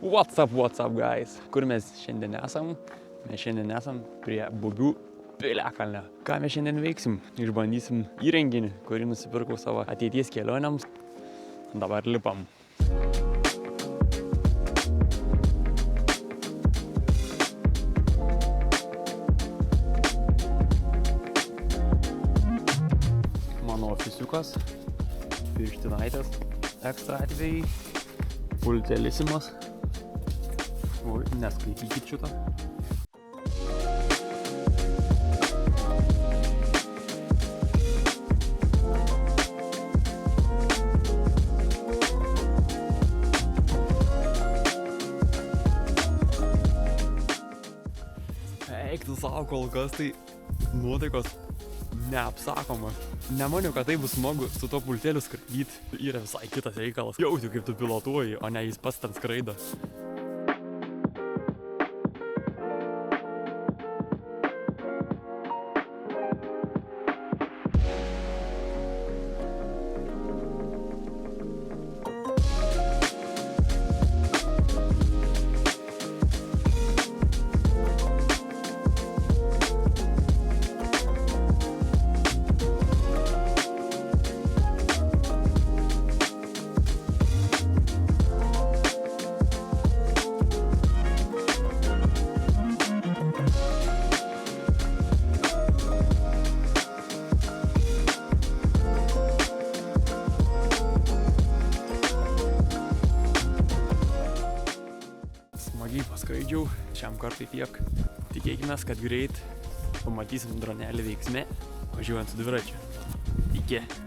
What's up guys? Kur mes šiandien esam? Mes šiandien esam prie Bubių piliakalnio. Ką mes šiandien veiksim? Išbandysim įrenginį, kurį nusipirkau savo ateities kelionėms. Dabar lipam. Mano ofisiukas, pirštinaitės, ekstra atvejai, pultelisimas. Oi, neskaitykit šitą. Eik tu savo, kol kas tai nuotaikos neapsakoma. Nemaniau, kad tai bus smagu su to pulteliu skraidyti. Yra visai kitas reikalas. Jaučiu, kaip tu pilotuoji, o ne jis pats ten skraido. Smagiai paskraidžiau, šiam kartui tiek. Tikėkime, kad greit pamatysim dronelį veiksme, važiuojant su dviračiu. Iki.